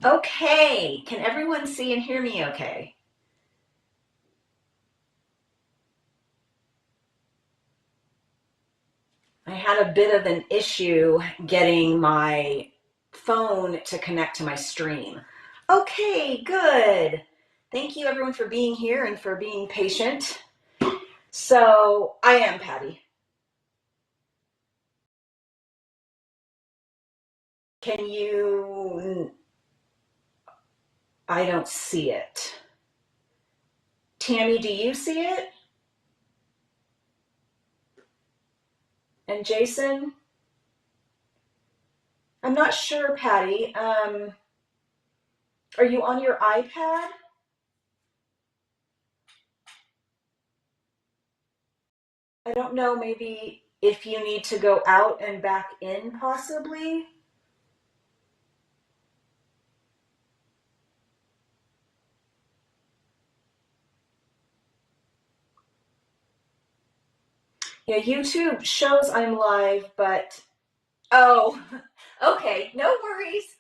Okay, can everyone see and hear me okay? I had a bit of an issue getting my phone to connect to my stream. Okay, good. Thank you everyone for being here and for being patient. So I am Patty. Can you, I don't see it. Tammy, do you see it? And Jason? I'm not sure, Patty. Are you on your iPad? I don't know, maybe if you need to go out and back in, possibly. Yeah, YouTube shows I'm live, but oh, okay, no worries.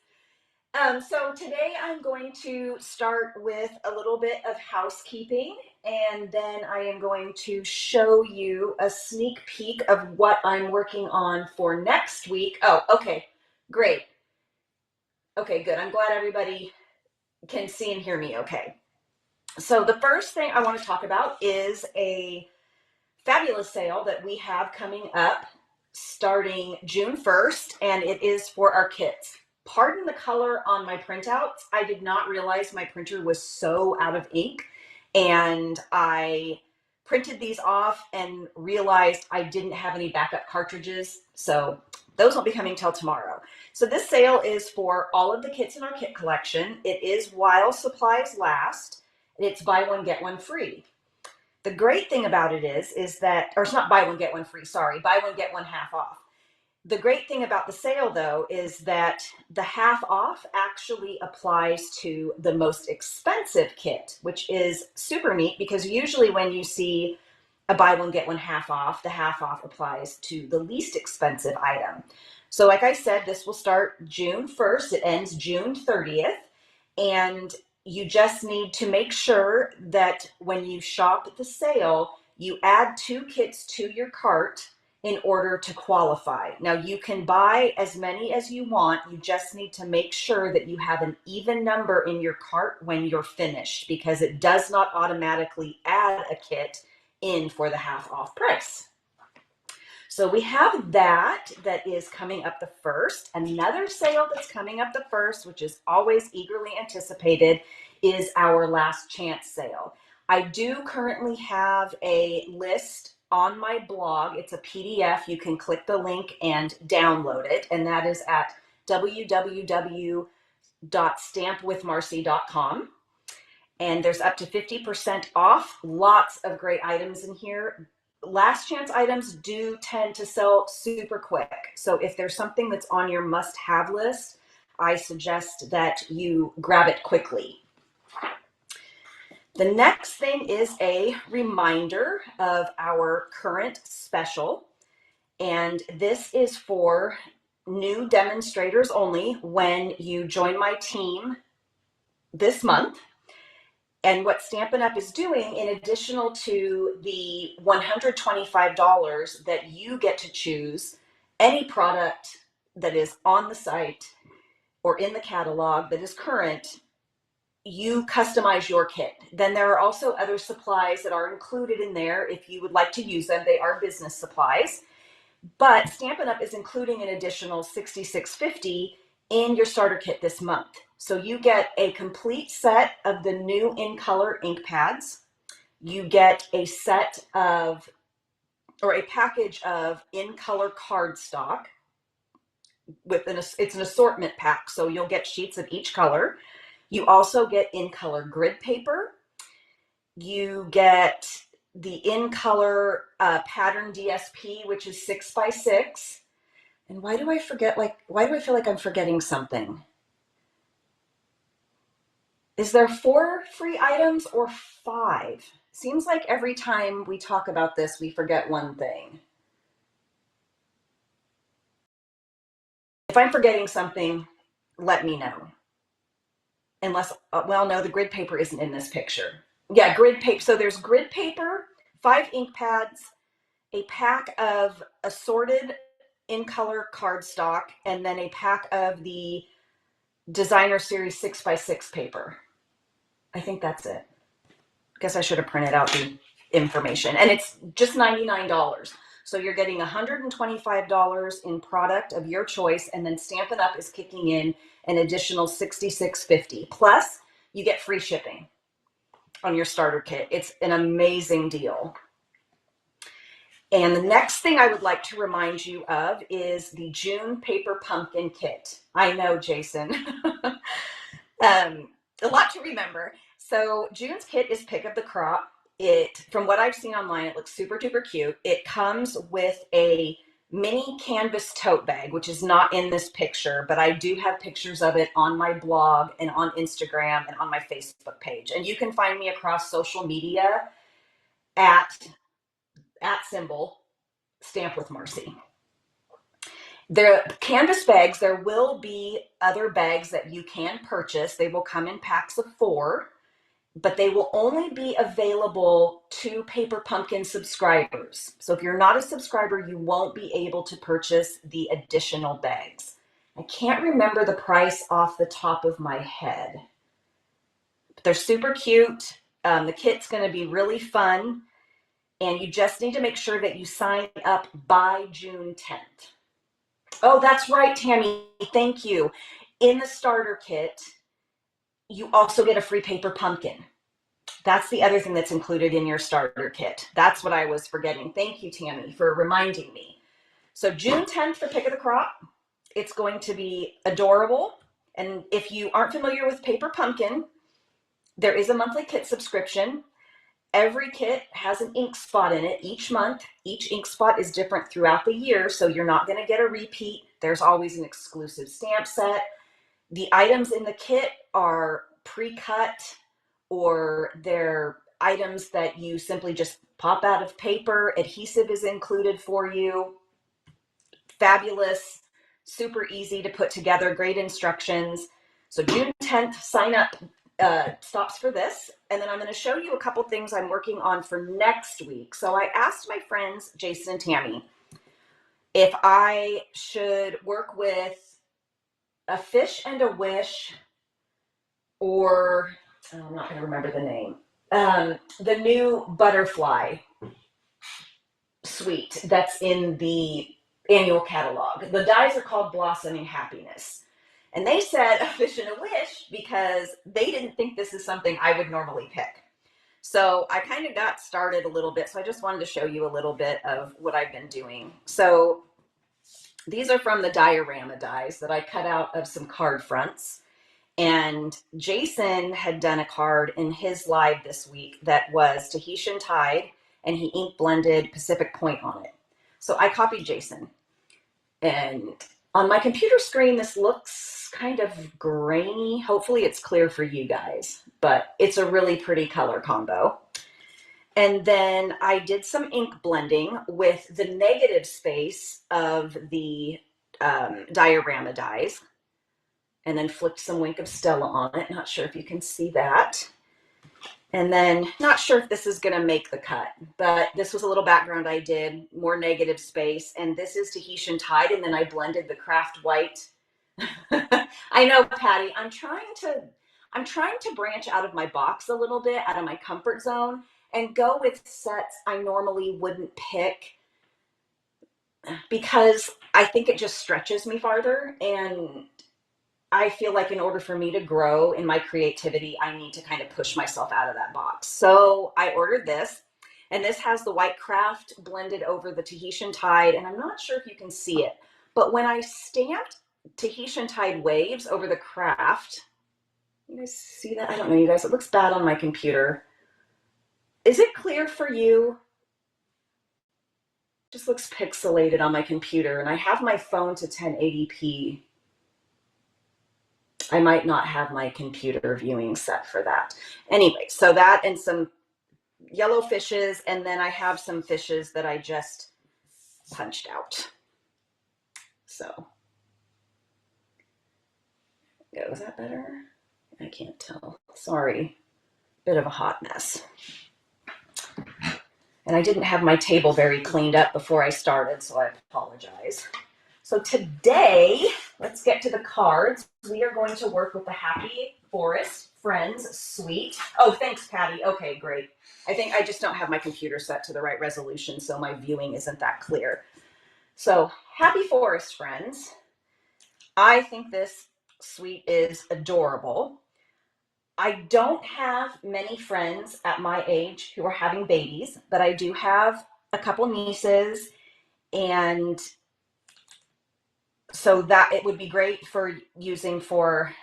So today I'm going to start with a little bit of housekeeping, and then I am going to show you a sneak peek of what I'm working on for next week. Oh, okay, great. Okay, good. I'm glad everybody can see and hear me okay. So the first thing I want to talk about is a fabulous sale that we have coming up starting June 1st, and it is for our kits. Pardon the color on my printouts. I did not realize my printer was so out of ink, and I printed these off and realized I didn't have any backup cartridges, so those won't be coming till tomorrow. So this sale is for all of the kits in our kit collection. It is while supplies last, and it's buy one, get one free. The great thing about it is that, or it's not buy one, get one free, sorry, buy one, get one half off. The great thing about the sale though is that the half off actually applies to the most expensive kit, which is super neat because usually when you see a buy one, get one half off, the half off applies to the least expensive item. So like I said, this will start June 1st, it ends June 30th, and you just need to make sure that when you shop the sale, you add 2 kits to your cart in order to qualify. Now you can buy as many as you want, you just need to make sure that you have an even number in your cart when you're finished, because it does not automatically add a kit in for the half off price. So we have that is coming up the 1st. Another sale that's coming up the 1st, which is always eagerly anticipated, is our last chance sale. I do currently have a list on my blog. It's a PDF. You can click the link and download it, and that is at www.stampwithmarcee.com. And there's up to 50% off. Lots of great items in here. Last chance items do tend to sell super quick. So if there's something that's on your must-have list, I suggest that you grab it quickly. The next thing is a reminder of our current special. And this is for new demonstrators only when you join my team this month. And what Stampin' Up! Is doing, in additional to the $125 that you get to choose any product that is on the site or in the catalog that is current, you customize your kit. Then there are also other supplies that are included in there if you would like to use them. They are business supplies. But Stampin' Up! Is including an additional $66.50 in your starter kit this month. So you get a complete set of the new in color ink pads. You get a set of, or a package of in color cardstock with it's an assortment pack. So you'll get sheets of each color. You also get in color grid paper. You get the in color pattern DSP, which is 6x6. And why do I forget, why do I feel like I'm forgetting something? Is there 4 free items or 5? Seems like every time we talk about this, we forget one thing. I'm forgetting something, let me know. Unless, well, no, the grid paper isn't in this picture. Yeah, grid paper. So there's grid paper, 5 ink pads, a pack of assorted in color cardstock, and then a pack of the designer series 6x6 paper. I think that's it. Guess I should have printed out the information. And it's just $99. So you're getting $125 in product of your choice, and then Stampin' Up is kicking in an additional $66.50. Plus, you get free shipping on your starter kit. It's an amazing deal. And the next thing I would like to remind you of is the June Paper Pumpkin Kit. I know, Jason. A lot to remember. So June's kit is Pick Up the Crop. From what I've seen online, it looks super duper cute. It comes with a mini canvas tote bag, which is not in this picture, but I do have pictures of it on my blog and on Instagram and on my Facebook page. And you can find me across social media at symbol Stamp with Marcee. The canvas bags, there will be other bags that you can purchase. They will come in packs of 4, but they will only be available to Paper Pumpkin subscribers. So if you're not a subscriber, you won't be able to purchase the additional bags. I can't remember the price off the top of my head, but they're super cute. The kit's going to be really fun, and you just need to make sure that you sign up by June 10th. Oh, that's right, Tammy. Thank you. In the starter kit, you also get a free paper pumpkin. That's the other thing that's included in your starter kit. That's what I was forgetting. Thank you, Tammy, for reminding me. So June 10th for Pick of the Crop. It's going to be adorable. And if you aren't familiar with Paper Pumpkin, there is a monthly kit subscription. Every kit has an ink spot in it each month. Each ink spot is different throughout the year, so you're not going to get a repeat. There's always an exclusive stamp set. The items in the kit are pre-cut, or they're items that you simply just pop out of paper. Adhesive is included for you. Fabulous, super easy to put together, great instructions. So June 10th, sign up stops for this. And then I'm going to show you a couple things I'm working on for next week. So I asked my friends, Jason and Tammy, if I should work with a fish and a wish, or I'm not going to remember the name, the new butterfly suite that's in the annual catalog. The dies are called Blossoming Happiness. And they said a fish and a wish because they didn't think this is something I would normally pick. So I kind of got started a little bit. So I just wanted to show you a little bit of what I've been doing. So these are from the diorama dies that I cut out of some card fronts. And Jason had done a card in his live this week that was Tahitian Tide, and he ink blended Pacific Point on it. So I copied Jason. And on my computer screen, this looks kind of grainy. Hopefully it's clear for you guys, but it's a really pretty color combo. And then I did some ink blending with the negative space of the diorama dies, and then flipped some Wink of Stella on it. Not sure if you can see that. And then not sure if this is going to make the cut, but this was a little background I did, more negative space. And this is Tahitian Tide. And then I blended the craft white. I know, Patty, I'm trying to branch out of my box a little bit, out of my comfort zone, and go with sets I normally wouldn't pick, because I think it just stretches me farther. And I feel like in order for me to grow in my creativity, I need to kind of push myself out of that box. So I ordered this, and this has the white craft blended over the Tahitian Tide. And I'm not sure if you can see it, but when I stamped Tahitian Tide waves over the craft, you guys see that? I don't know, you guys, it looks bad on my computer. Is it clear for you? It just looks pixelated on my computer, and I have my phone to 1080p. I might not have my computer viewing set for that. Anyway, so that and some yellow fishes, and then I have some fishes that I just punched out. So Go, is that better? I can't tell. Sorry. Bit of a hot mess. And I didn't have my table very cleaned up before I started, so I apologize. So today, let's get to the cards. We are going to work with the Happy Forest Friends Suite. Oh, thanks, Patty. Okay, great. I think I just don't have my computer set to the right resolution, so my viewing isn't that clear. So, Happy Forest Friends. I think this suite is adorable. I don't have many friends at my age who are having babies, but I do have a couple nieces, and so that it would be great for using for,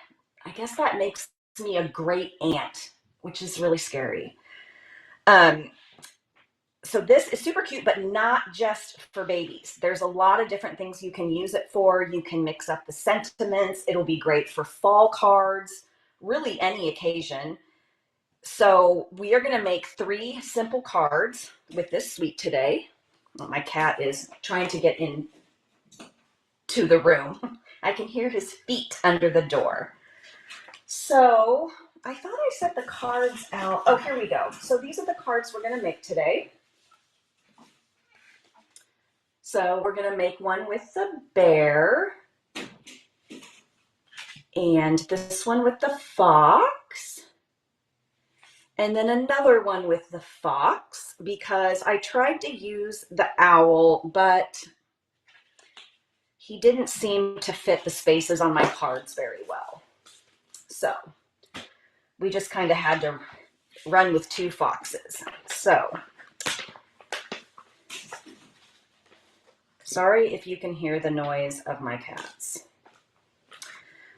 I guess that makes me a great aunt, which is really scary. So this is super cute, but not just for babies. There's a lot of different things you can use it for. You can mix up the sentiments. It'll be great for fall cards, really any occasion. So we are going to make 3 simple cards with this suite today. Well, my cat is trying to get in to the room. I can hear his feet under the door. So I thought I set the cards out. Oh, here we go. So these are the cards we're going to make today. So we're going to make one with the bear, and this one with the fox, and then another one with the fox, because I tried to use the owl, but he didn't seem to fit the spaces on my cards very well. So we just kind of had to run with 2 foxes. So sorry if you can hear the noise of my cats.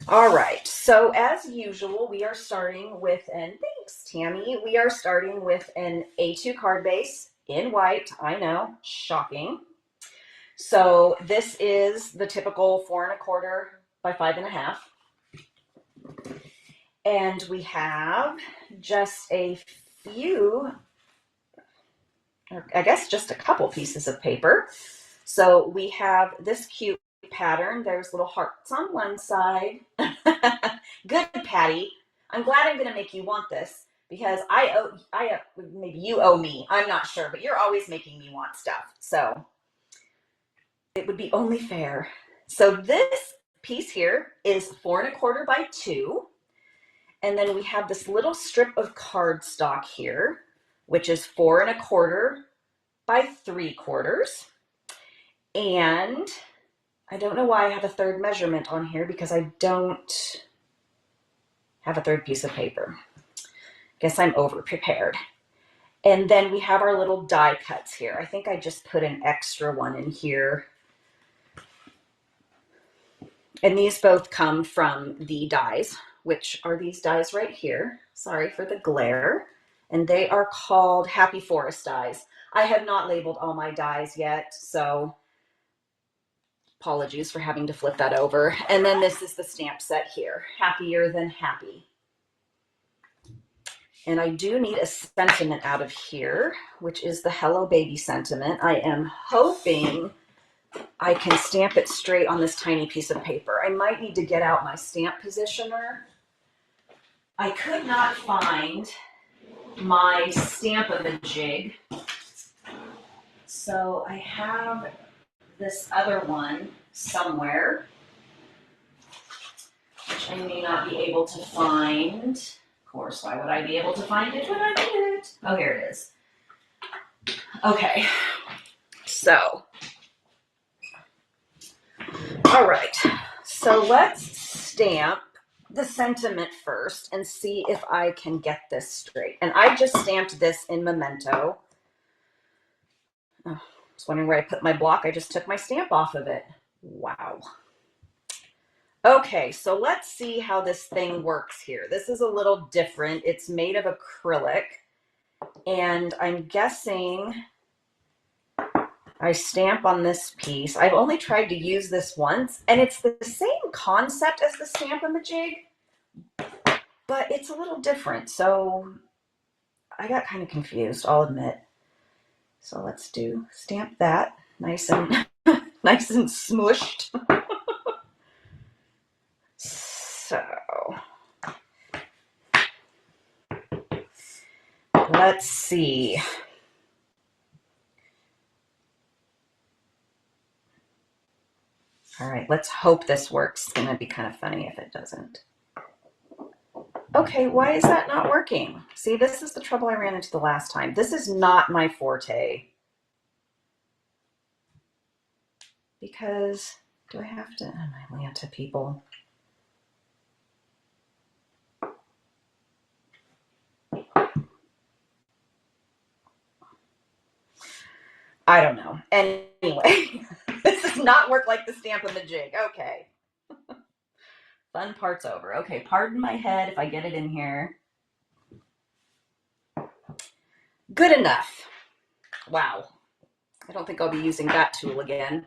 All right, so as usual, we are starting with thanks, Tammy. We are starting with an A2 card base in white. I know, shocking. So this is the typical 4 1/4 by 5 1/2. And we have just a few, or I guess just a couple pieces of paper. So we have this cute pattern. There's little hearts on one side. Good, Patty. I'm glad I'm going to make you want this, because maybe you owe me. I'm not sure, but you're always making me want stuff. So it would be only fair. So this piece here is 4 1/4 by 2. And then we have this little strip of cardstock here, which is 4 1/4 by 3/4. And I don't know why I have a third measurement on here, because I don't have a third piece of paper. Guess I'm over prepared. And then we have our little die cuts here. I think I just put an extra one in here. And these both come from the dies, which are these dies right here. Sorry for the glare. And they are called Happy Forest dies. I have not labeled all my dies yet, so apologies for having to flip that over. And then this is the stamp set here, Happier Than Happy. And I do need a sentiment out of here, which is the Hello Baby sentiment. I am hoping I can stamp it straight on this tiny piece of paper. I might need to get out my stamp positioner. I could not find my Stamp-a-Majig, so I have this other one somewhere, which I may not be able to find. Of course, why would I be able to find it when I need it? Oh, here it is. Okay, so, all right, so let's stamp the sentiment first and see if I can get this straight. And I just stamped this in Memento. Oh, I was wondering where I put my block. I just took my stamp off of it. Wow. Okay, so let's see how this thing works here. This is a little different. It's made of acrylic, and I'm guessing I stamp on this piece. I've only tried to use this once, and it's the same concept as the Stamp-a-Majig, but it's a little different. So I got kind of confused, I'll admit. So let's do stamp that nice and nice and smushed. So let's see. All right, let's hope this works. It's gonna be kind of funny if it doesn't. Okay, why is that not working? See, this is the trouble I ran into the last time. This is not my forte. Because, do I have to, my Atlanta people. I don't know. Anyway, this does not work like the stamp and the jig. Okay. Fun part's over. Okay, pardon my head if I get it in here. Good enough. Wow. I don't think I'll be using that tool again.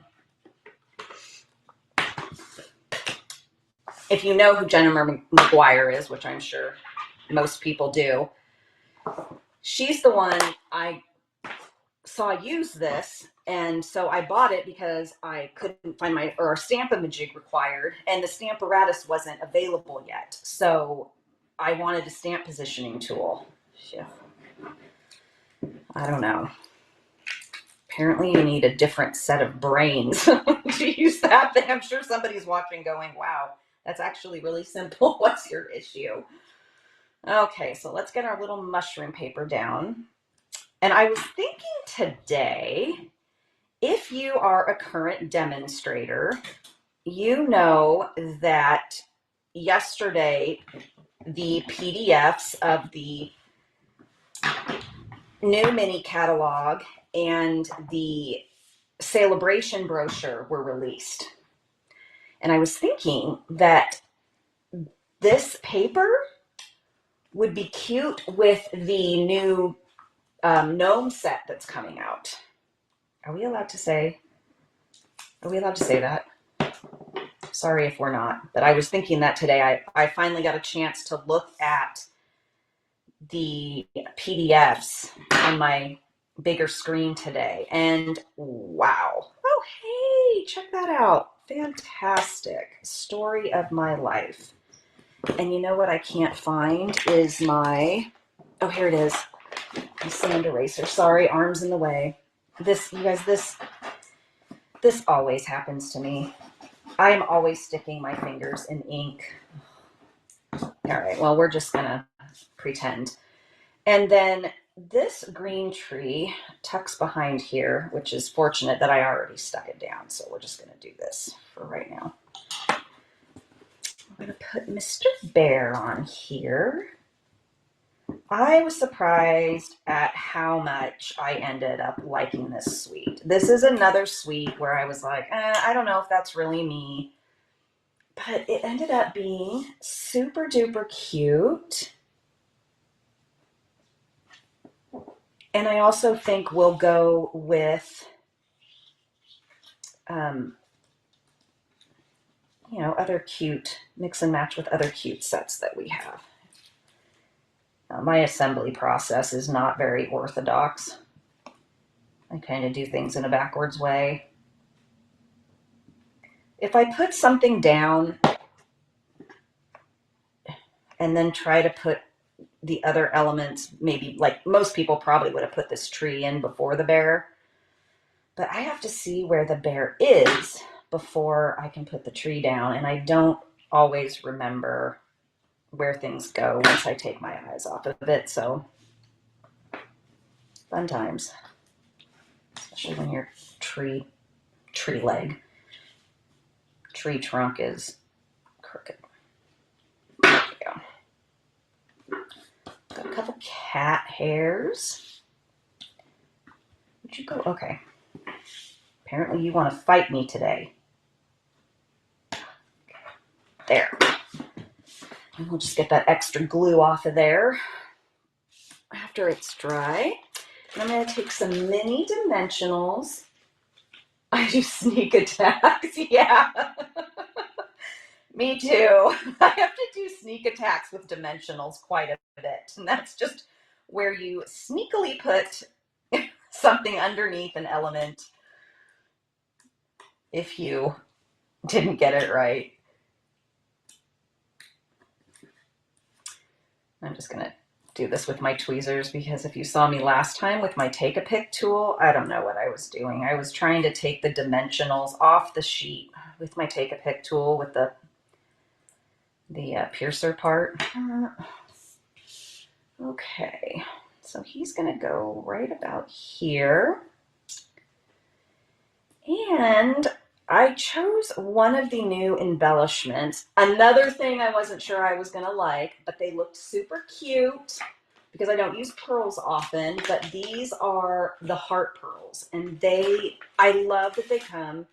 If you know who Jennifer McGuire is, which I'm sure most people do, she's the one I saw use this, and so I bought it because I couldn't find or Stamp-A-Majig required, and the Stamparatus wasn't available yet. So I wanted a stamp positioning tool. Yeah. I don't know. Apparently you need a different set of brains to use that thing. I'm sure somebody's watching going, wow, that's actually really simple. What's your issue? Okay, so let's get our little mushroom paper down. And I was thinking today, if you are a current demonstrator, you know that yesterday the PDFs of the new mini catalog and the celebration brochure were released. And I was thinking that this paper would be cute with the new gnome set that's coming out. Are we allowed to say that? Sorry if we're not, but I was thinking that today. I finally got a chance to look at the PDFs on my bigger screen today, and wow. Oh, hey, check that out. Fantastic. Story of my life. And you know what I can't find is my, oh, here it is. My sand eraser. Sorry, arms in the way. This, you guys, this always happens to me. I am always sticking my fingers in ink. All right, well, we're just gonna pretend. And then this green tree tucks behind here, which is fortunate that I already stuck it down. So we're just gonna do this for right now. I'm gonna put Mr. Bear on here. I was surprised at how much I ended up liking this suite. This is another suite where I was like, I don't know if that's really me. But it ended up being super duper cute. And I also think we'll go with, other cute, mix and match with other cute sets that we have. My assembly process is not very orthodox. I kind of do things in a backwards way. If I put something down and then try to put the other elements, maybe like most people probably would have put this tree in before the bear, but I have to see where the bear is before I can put the tree down, and I don't always remember where things go once I take my eyes off of it. So fun times, especially when your tree trunk is crooked. There we go. Got a couple cat hairs. Where'd you go? Okay. Apparently you want to fight me today. There. And we'll just get that extra glue off of there after it's dry. And I'm going to take some mini dimensionals. I do sneak attacks. Yeah. Me too. I have to do sneak attacks with dimensionals quite a bit. And that's just where you sneakily put something underneath an element if you didn't get it right. I'm just going to do this with my tweezers, because if you saw me last time with my Take-A-Pick tool, I don't know what I was doing. I was trying to take the dimensionals off the sheet with my Take-A-Pick tool with the piercer part. Okay, so he's gonna go right about here. And I chose one of the new embellishments. Another thing I wasn't sure I was gonna like, but they looked super cute because I don't use pearls often, but these are the heart pearls, and I love that they come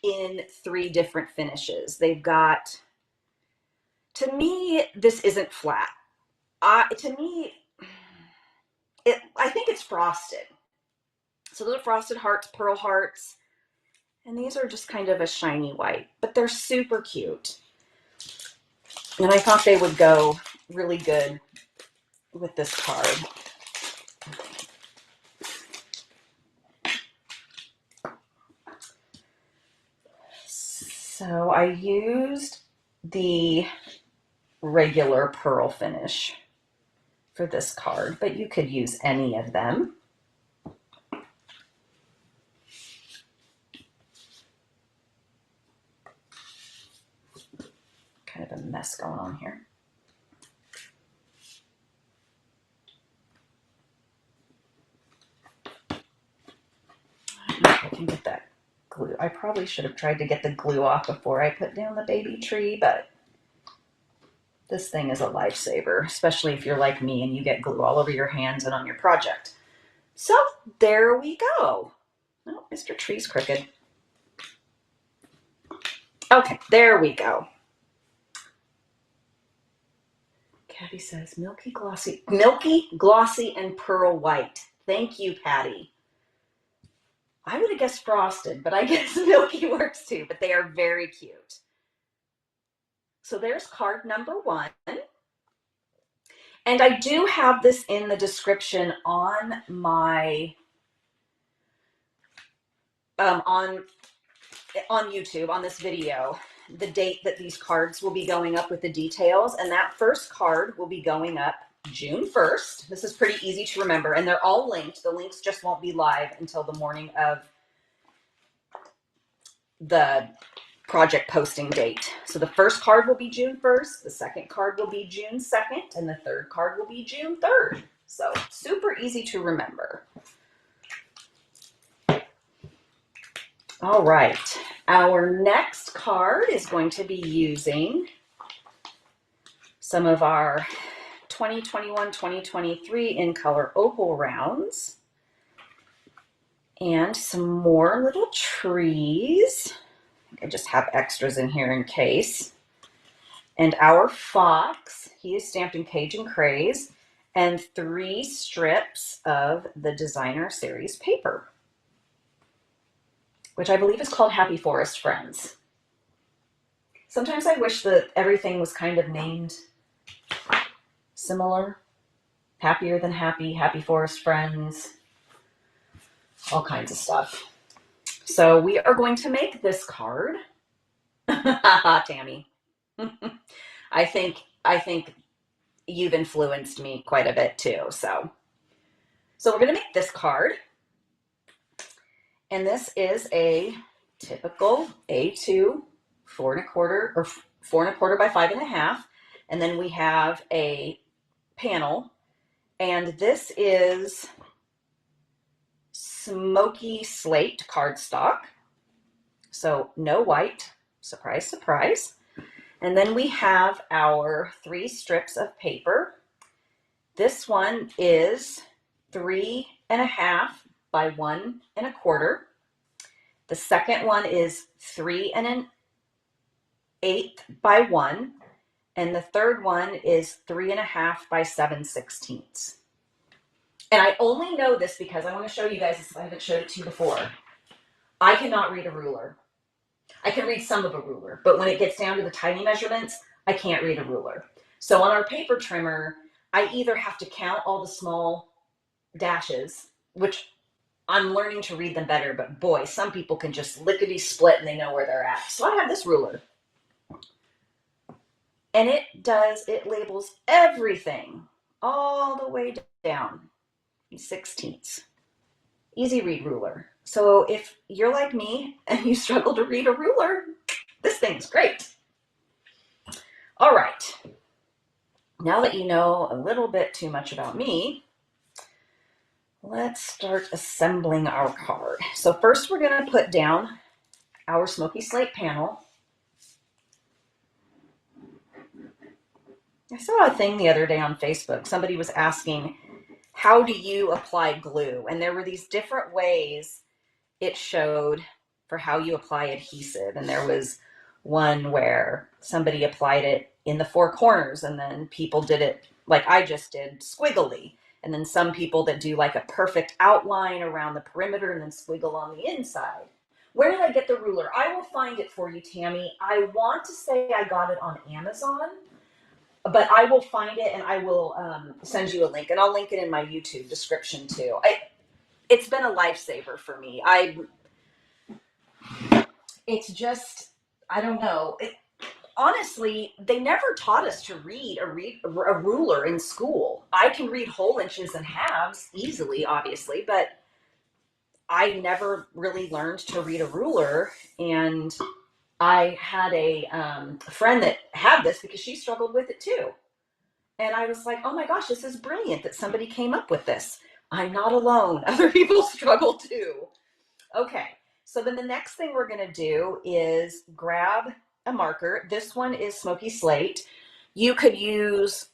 in 3 different finishes. They've got, to me, this isn't flat. To me, I think it's frosted. So those are frosted hearts, pearl hearts, and these are just kind of a shiny white, but they're super cute. And I thought they would go really good with this card. So I used the regular pearl finish for this card, but you could use any of them. Kind of a mess going on here. I don't know if I can get that glue. I probably should have tried to get the glue off before I put down the baby tree, but this thing is a lifesaver, especially if you're like me and you get glue all over your hands and on your project. So there we go. Oh, Mr. Tree's crooked. Okay, there we go. Patty says milky, glossy, and pearl white. Thank you, Patty. I would have guessed frosted, but I guess milky works too, but they are very cute. So there's card number 1. And I do have this in the description on my, on YouTube, on this video, the date that these cards will be going up with the details. And that first card will be going up June 1st. This is pretty easy to remember, and they're all linked. The links just won't be live until the morning of the project posting date. So the first card will be June 1st, the second card will be June 2nd, and the third card will be June 3rd. So super easy to remember. All right, our next card is going to be using some of our 2021-2023 in color opal rounds and some more little trees. I just have extras in here in case. And our fox, he is stamped in Cajun Craze, and 3 strips of the Designer Series paper, which I believe is called Happy Forest Friends. Sometimes I wish that everything was kind of named similar. Happier Than Happy, Happy Forest Friends, all kinds of stuff. So we are going to make this card. Tammy. I think you've influenced me quite a bit too. So we're going to make this card. And this is a typical A2 4 1/4 or 4 1/4 by 5 1/2. And then we have a panel. And this is smoky slate cardstock. So no white, surprise, surprise. And then we have our 3 strips of paper. This one is 3 1/2 by 1 1/4. The second one is 3 1/8 by 1. And the third one is 3 1/2 by 7/16. And I only know this because I want to show you guys this. I haven't showed it to you before. I cannot read a ruler. I can read some of a ruler, but when it gets down to the tiny measurements, I can't read a ruler. So on our paper trimmer, I either have to count all the small dashes, which I'm learning to read them better, but boy, some people can just lickety split and they know where they're at. So I have this ruler. And it labels everything all the way down, 16ths. Easy read ruler. So if you're like me and you struggle to read a ruler, this thing's great. All right. Now that you know a little bit too much about me, let's start assembling our card. So first we're going to put down our smoky slate panel. I saw a thing the other day on Facebook. Somebody was asking, how do you apply glue? And there were these different ways it showed for how you apply adhesive. And there was one where somebody applied it in the four corners, and then people did it like I just did, squiggly. And then some people that do like a perfect outline around the perimeter and then squiggle on the inside. Where did I get the ruler? I will find it for you, Tammy. I want to say I got it on Amazon, but I will find it and I will send you a link, and I'll link it in my YouTube description too. It's been a lifesaver for me. It's just, I don't know. Honestly, they never taught us to read a ruler in school. I can read whole inches and halves easily, obviously, but I never really learned to read a ruler. And I had a friend that had this because she struggled with it too. And I was like, oh my gosh, this is brilliant that somebody came up with this. I'm not alone. Other people struggle too. Okay, so then the next thing we're going to do is grab a marker. This one is smoky slate. You could use,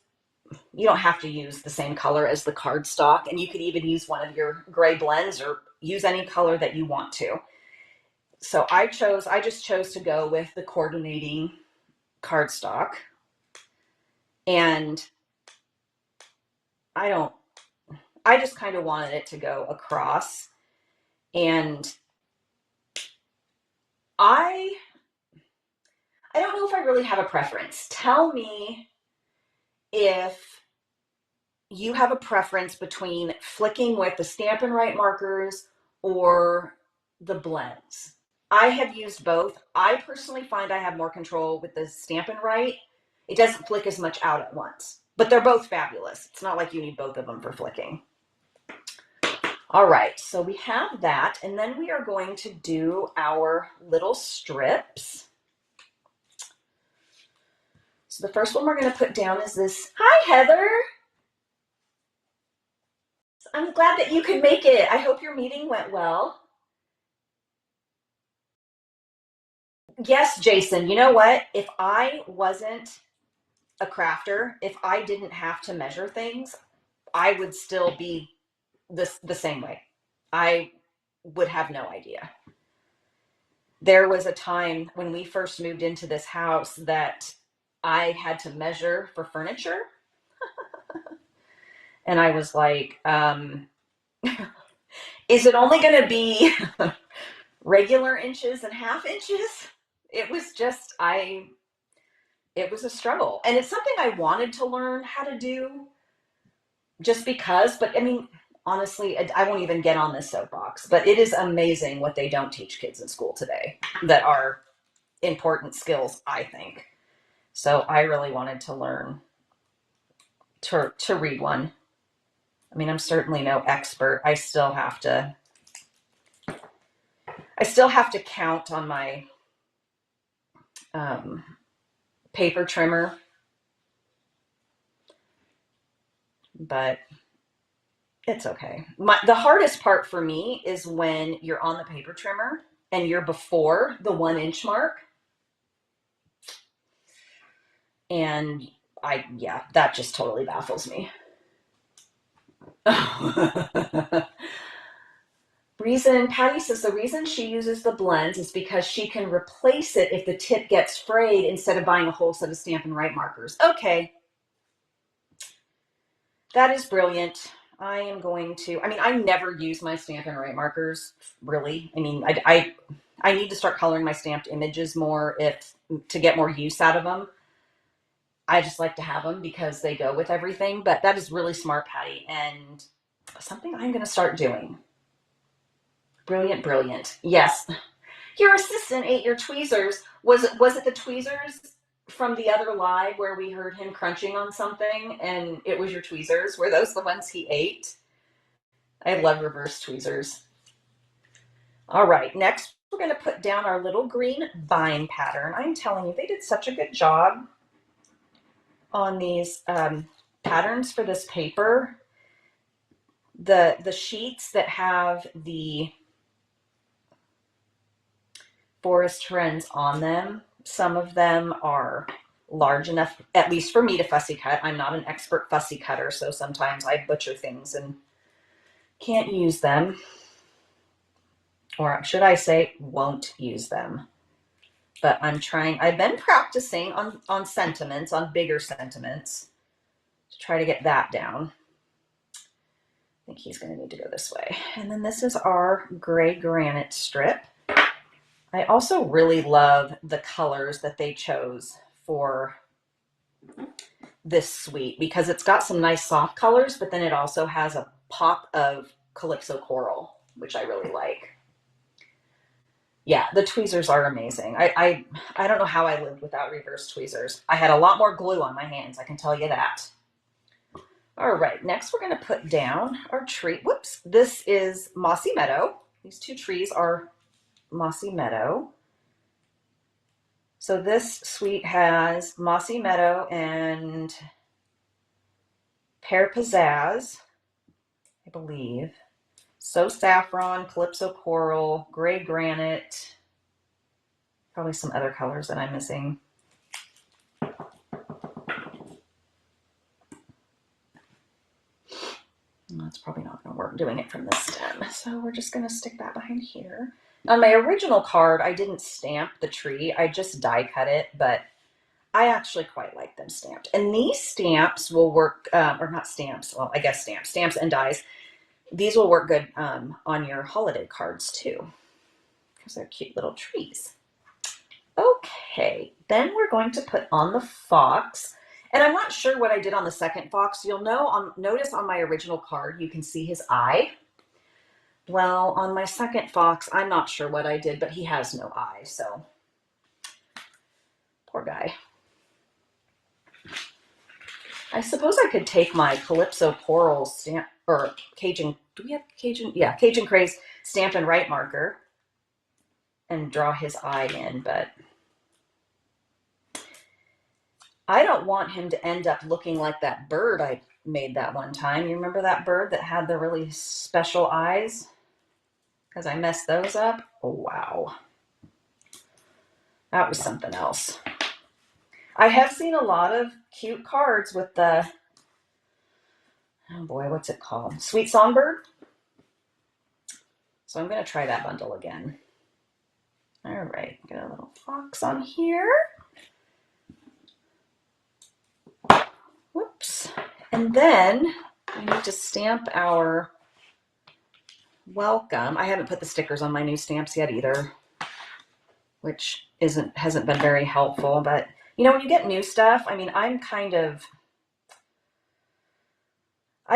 you don't have to use the same color as the cardstock, and you could even use one of your gray blends or use any color that you want to. So I just chose to go with the coordinating cardstock, and I just kind of wanted it to go across, and I don't know if I really have a preference. Tell me if you have a preference between flicking with the Stampin' Up markers or the blends. I have used both. I personally find I have more control with the Stampin' Up. It doesn't flick as much out at once, but they're both fabulous. It's not like you need both of them for flicking. All right, so we have that, and then we are going to do our little strips. So the first one we're going to put down is this. Hi, Heather. I'm glad that you could make it. I hope your meeting went well. Yes, Jason, you know what? If I wasn't a crafter, if I didn't have to measure things, I would still be the same way. I would have no idea. There was a time when we first moved into this house that I had to measure for furniture. And I was like, is it only going to be regular inches and half inches? It was just, it was a struggle. And it's something I wanted to learn how to do just because, but I mean, honestly, I won't even get on this soapbox, but it is amazing what they don't teach kids in school today that are important skills, I think. So I really wanted to learn to read one. I mean, I'm certainly no expert. I still have to count on my paper trimmer, but it's okay. The hardest part for me is when you're on the paper trimmer and you're before the 1 inch mark. And that just totally baffles me. Patty says the reason she uses the blends is because she can replace it if the tip gets frayed instead of buying a whole set of Stampin' Up markers. Okay. That is brilliant. I never use my Stampin' Up markers, really. I mean, I need to start coloring my stamped images more to get more use out of them. I just like to have them because they go with everything, but that is really smart, Patty, and something I'm going to start doing. Brilliant, brilliant. Yes. Your assistant ate your tweezers. Was it the tweezers from the other live where we heard him crunching on something and it was your tweezers? Were those the ones he ate? I love reverse tweezers. All right, next we're going to put down our little green vine pattern. I'm telling you, they did such a good job on these patterns for this paper. The sheets that have the forest trends on them, some of them are large enough, at least for me, to fussy cut. I'm not an expert fussy cutter, so sometimes I butcher things and can't use them. Or should I say, won't use them. But I'm trying, I've been practicing on sentiments, on bigger sentiments, to try to get that down. I think he's going to need to go this way. And then this is our gray granite strip. I also really love the colors that they chose for this suite because it's got some nice soft colors, but then it also has a pop of Calypso coral, which I really like. Yeah, the tweezers are amazing. I don't know how I lived without reverse tweezers. I had a lot more glue on my hands, I can tell you that. All right, next we're going to put down our tree. Whoops, this is Mossy Meadow. These two trees are Mossy Meadow. So this suite has Mossy Meadow and Pear Pizzazz, I believe. So Saffron, Calypso Coral, Gray Granite, probably some other colors that I'm missing. That's probably not going to work doing it from this stem. So we're just going to stick that behind here. On my original card, I didn't stamp the tree. I just die cut it, but I actually quite like them stamped. And these stamps will work, or not stamps, well, I guess stamps and dies. These will work good on your holiday cards too, because they're cute little trees. Okay, then we're going to put on the fox. And I'm not sure what I did on the second fox. You'll notice on my original card, you can see his eye. Well, on my second fox, I'm not sure what I did, but he has no eye, so poor guy. I suppose I could take my Calypso Coral stamp, or Cajun, do we have Cajun? Yeah, Cajun Craze Stampin' Write marker and draw his eye in, but I don't want him to end up looking like that bird I made that one time. You remember that bird that had the really special eyes? Because I messed those up. Oh, wow. That was something else. I have seen a lot of cute cards with the, oh boy, what's it called? Sweet Songbird. So I'm going to try that bundle again. All right, get a little fox on here. Whoops. And then we need to stamp our welcome. I haven't put the stickers on my new stamps yet either, which hasn't been very helpful. But you know, when you get new stuff, I mean, I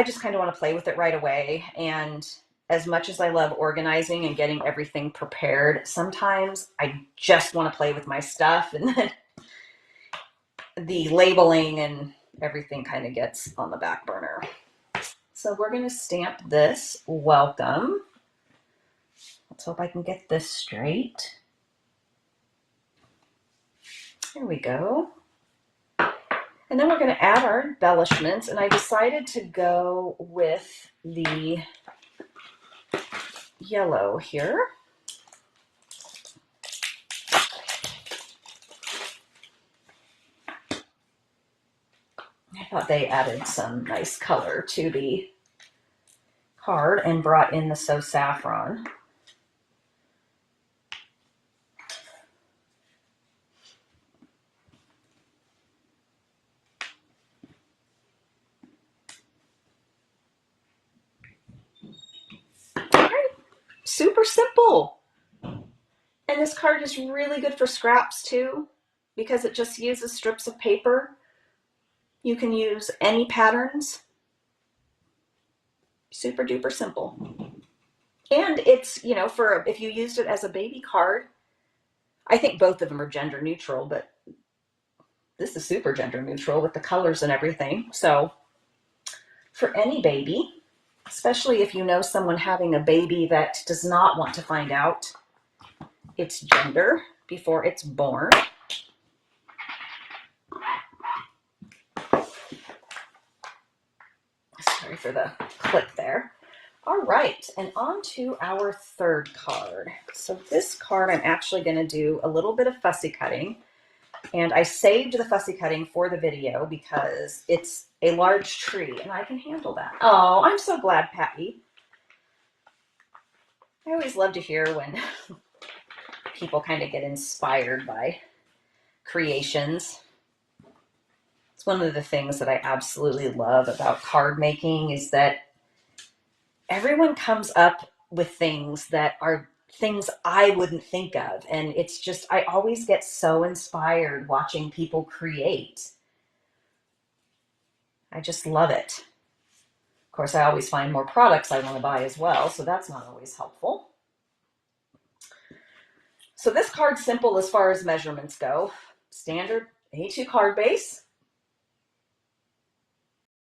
just kind of want to play with it right away. And as much as I love organizing and getting everything prepared, sometimes I just want to play with my stuff, and then the labeling and everything kind of gets on the back burner. So we're going to stamp this welcome. Let's hope I can get this straight. There we go. And then we're going to add our embellishments, and I decided to go with the yellow here. I thought they added some nice color to the card and brought in the So Saffron. Super simple. And this card is really good for scraps too, because it just uses strips of paper. You can use any patterns. Super duper simple. And it's, you know, for if you used it as a baby card, I think both of them are gender neutral, but this is super gender neutral with the colors and everything. So for any baby, especially if you know someone having a baby that does not want to find out its gender before it's born. Sorry for the click there. All right, and on to our third card. So this card, I'm actually going to do a little bit of fussy cutting, and I saved the fussy cutting for the video because it's a large tree and I can handle that. Oh, I'm so glad, Patty. I always love to hear when people kind of get inspired by creations. It's one of the things that I absolutely love about card making is that everyone comes up with things that are things I wouldn't think of. And it's just, I always get so inspired watching people create. I just love it. Of course, I always find more products I want to buy as well, so that's not always helpful. So this card's simple as far as measurements go. Standard A2 card base.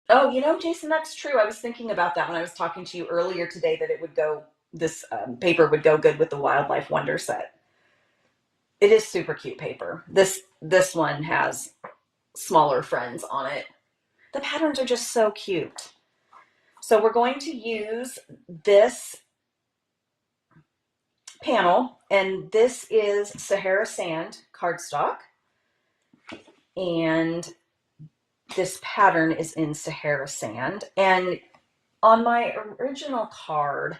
Oh, you know, Jason, that's true. I was thinking about that when I was talking to you earlier today, that it would go, this paper would go good with the Wildlife Wonder set. It is super cute paper. This one has smaller friends on it. The patterns are just so cute. So we're going to use this panel, and this is Sahara Sand cardstock, and this pattern is in Sahara Sand. And on my original card,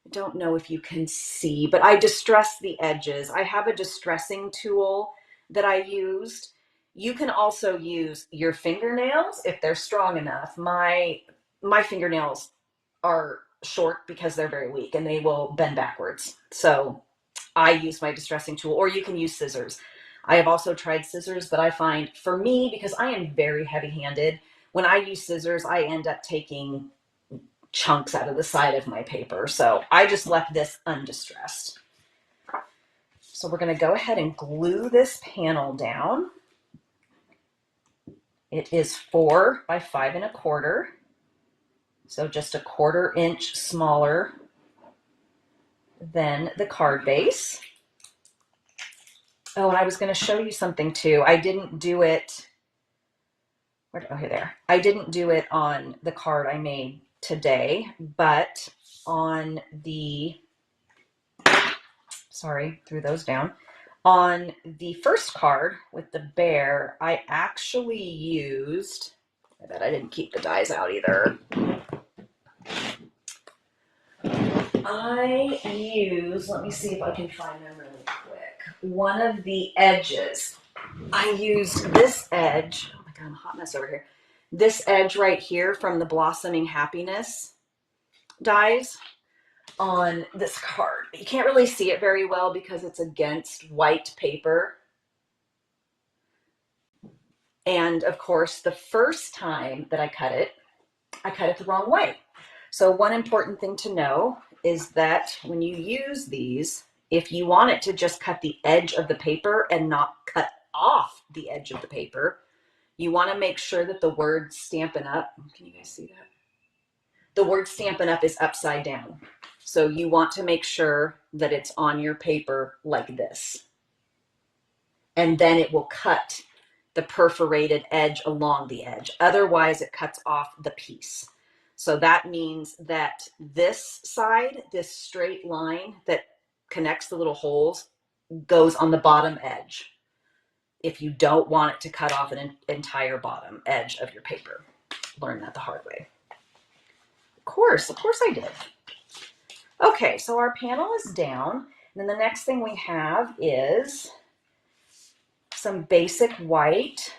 I don't know if you can see, but I distressed the edges. I have a distressing tool that I used. You can also use your fingernails if they're strong enough. My fingernails are short because they're very weak and they will bend backwards. So I use my distressing tool, or you can use scissors. I have also tried scissors, but I find for me, because I am very heavy-handed, when I use scissors, I end up taking chunks out of the side of my paper. So I just left this undistressed. So we're going to go ahead and glue this panel down. It is 4 by 5 1/4. So just 1/4 inch smaller than the card base. Oh, and I was going to show you something too. I didn't do it. Oh, here, there. I didn't do it on the card I made today, but on the, sorry, threw those down. On the first card with the bear, I actually used, I bet I didn't keep the dies out either. I used, let me see if I can find them really quick. One of the edges. I used this edge. Oh my God, I'm a hot mess over here. This edge right here from the Blossoming Happiness dies on this card. You can't really see it very well because it's against white paper. And of course, the first time that I cut it the wrong way. So one important thing to know is that when you use these, if you want it to just cut the edge of the paper and not cut off the edge of the paper, you want to make sure that the word Stampin' Up, can you guys see that? The word Stampin' Up is upside down. So you want to make sure that it's on your paper like this. And then it will cut the perforated edge along the edge. Otherwise, it cuts off the piece. So that means that this side, this straight line that connects the little holes, goes on the bottom edge if you don't want it to cut off an entire bottom edge of your paper. Learn that the hard way. Of course I did. Okay, so our panel is down. And then the next thing we have is some basic white,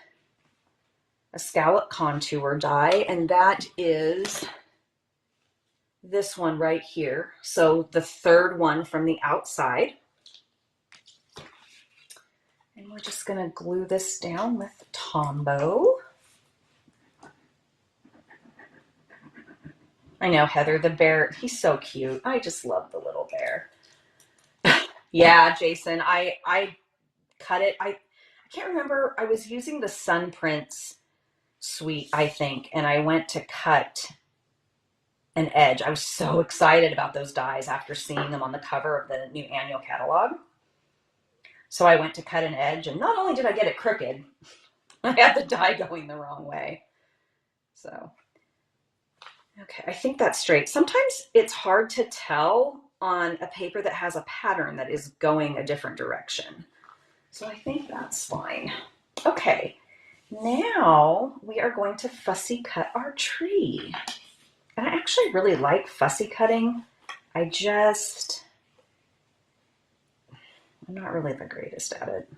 a scallop contour die, and that is this one right here. So the third one from the outside. And we're just going to glue this down with Tombow. I know, Heather, the bear, he's so cute. I just love the little bear. Yeah, Jason, I cut it. I can't remember, I was using the Sun Prince suite, I think, and I went to cut an edge. I was so excited about those dies after seeing them on the cover of the new annual catalog. So I went to cut an edge, and not only did I get it crooked, I had the die going the wrong way. So, okay, I think that's straight. Sometimes it's hard to tell on a paper that has a pattern that is going a different direction. So I think that's fine. Okay, now we are going to fussy cut our tree. And I actually really like fussy cutting. I'm not really the greatest at it.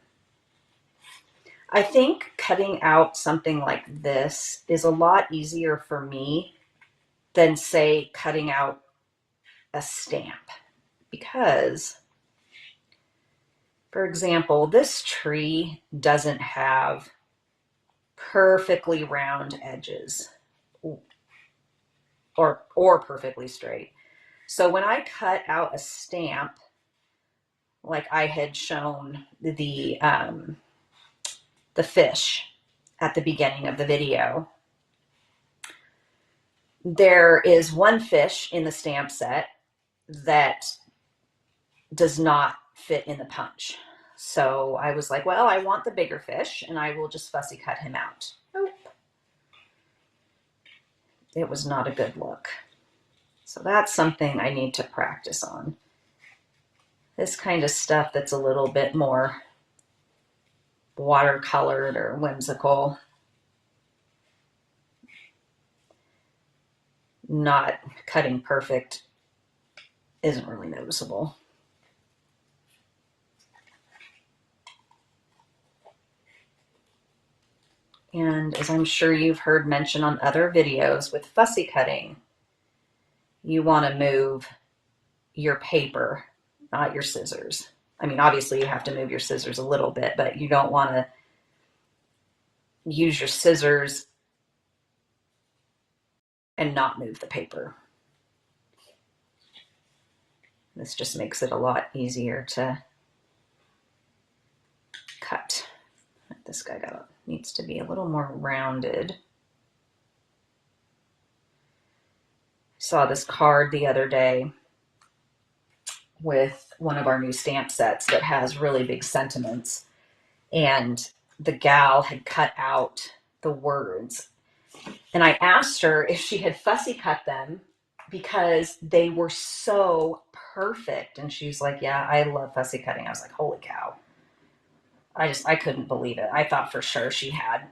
I think cutting out something like this is a lot easier for me than, say, cutting out a stamp. Because, for example, this tree doesn't have perfectly round edges or perfectly straight. So when I cut out a stamp, like I had shown the fish at the beginning of the video, there is one fish in the stamp set that does not fit in the punch. So I was like, well, I want the bigger fish and I will just fussy cut him out. Nope. It was not a good look. So that's something I need to practice on. This kind of stuff that's a little bit more watercolored or whimsical, not cutting perfect, isn't really noticeable. And as I'm sure you've heard mentioned on other videos, with fussy cutting, you want to move your paper, not your scissors. I mean, obviously you have to move your scissors a little bit, but you don't want to use your scissors and not move the paper. This just makes it a lot easier to cut. This guy needs to be a little more rounded. Saw this card the other day with one of our new stamp sets that has really big sentiments, and the gal had cut out the words, and I asked her if she had fussy cut them because they were so perfect, and she's like, yeah, I love fussy cutting. I was like, holy cow. I couldn't believe it. I thought for sure she had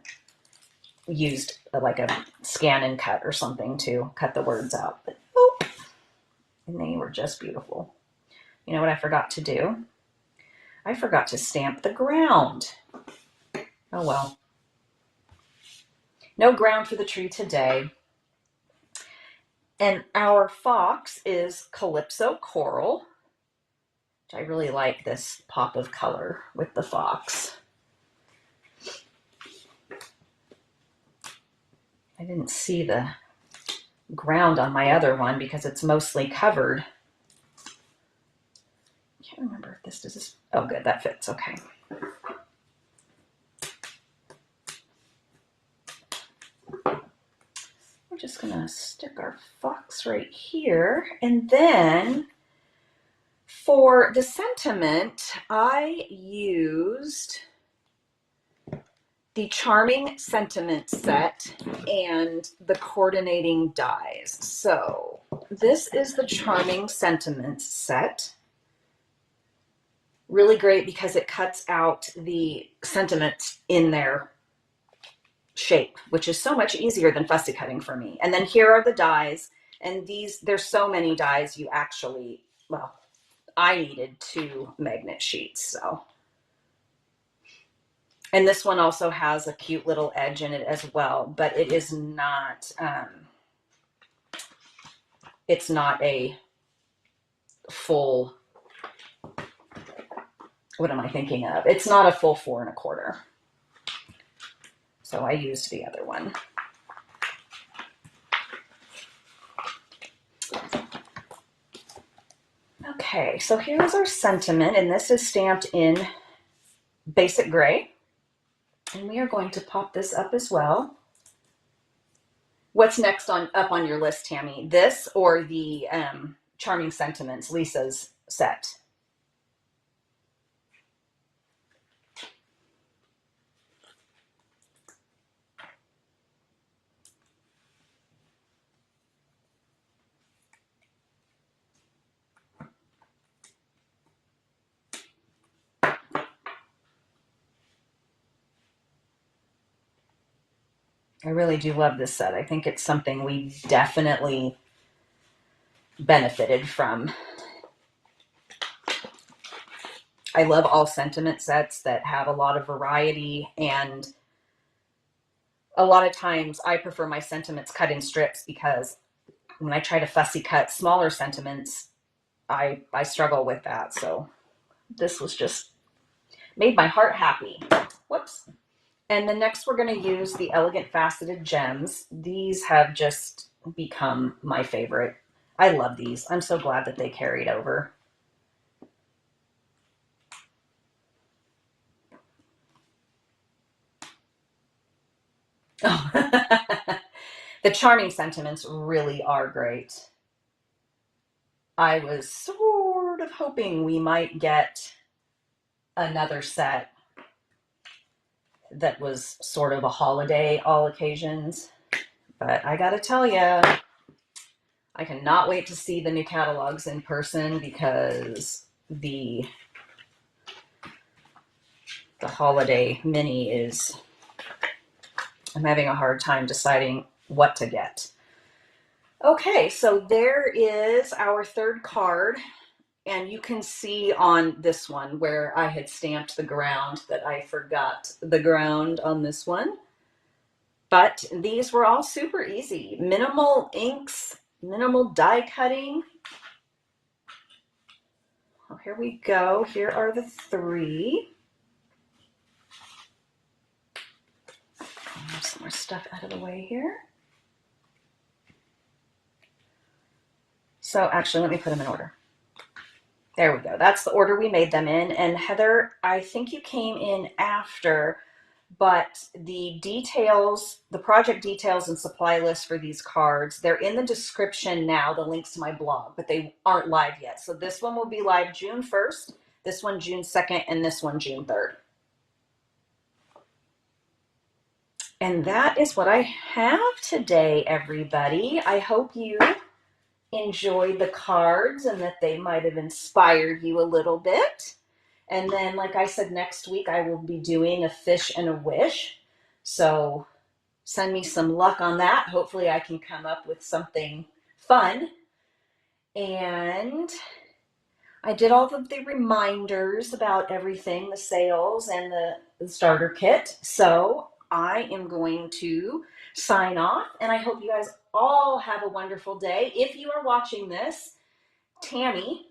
used like a scan and cut or something to cut the words out, but nope. And they were just beautiful. You know what I forgot to do? I forgot to stamp the ground. Oh well. No ground for the tree today. And our fox is Calypso Coral. I really like this pop of color with the fox. I didn't see the ground on my other one because it's mostly covered. I can't remember if this does. Oh, good, that fits. Okay. We're just gonna stick our fox right here, and then for the sentiment, I used the Charming Sentiment set and the coordinating dies. So this is the Charming Sentiment set. Really great because it cuts out the sentiments in their shape, which is so much easier than fussy cutting for me. And then here are the dies, and there's so many dies you actually, well, I needed 2 magnet sheets, so. And this one also has a cute little edge in it as well, but it is not, it's not a full, what am I thinking of? It's not a full 4 1/4. So I used the other one. Okay, so here's our sentiment, and this is stamped in basic gray. And we are going to pop this up as well. What's next up on your list, Tammy? This or the Charming Sentiments, Lisa's set? I really do love this set. I think it's something we definitely benefited from. I love all sentiment sets that have a lot of variety, and a lot of times I prefer my sentiments cut in strips because when I try to fussy cut smaller sentiments, I struggle with that. So this was just made my heart happy. Whoops. And then next we're going to use the Elegant Faceted Gems. These have just become my favorite. I love these. I'm so glad that they carried over. Oh. The Charming Sentiments really are great. I was sort of hoping we might get another set that was sort of a holiday all occasions, but I gotta tell you, I cannot wait to see the new catalogs in person because the holiday mini is, I'm having a hard time deciding what to get. Okay, so there is our third card. And you can see on this one where I had stamped the ground that I forgot the ground on this one. But these were all super easy. Minimal inks, minimal die cutting. Oh, here we go. Here are the three. Move some more stuff out of the way here. So actually, let me put them in order. There we go. That's the order we made them in. And Heather, I think you came in after, but the details, the project details and supply list for these cards, they're in the description now, the links to my blog, but they aren't live yet. So this one will be live June 1st, this one June 2nd, and this one June 3rd. And that is what I have today, everybody. I hope you enjoyed the cards and that they might have inspired you a little bit. And then, like I said, next week I will be doing a fish and a wish. So send me some luck on that. Hopefully I can come up with something fun. And I did all of the reminders about everything, the sales and the starter kit. So I am going to sign off, and I hope you guys all have a wonderful day. If you are watching this, Tammy,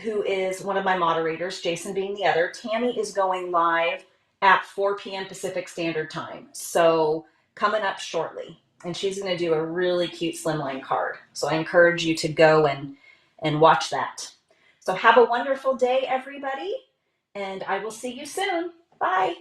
who is one of my moderators, Jason being the other, Tammy is going live at 4 p.m. Pacific Standard Time. So coming up shortly. And she's going to do a really cute slimline card. So I encourage you to go and watch that. So have a wonderful day, everybody. And I will see you soon. Bye.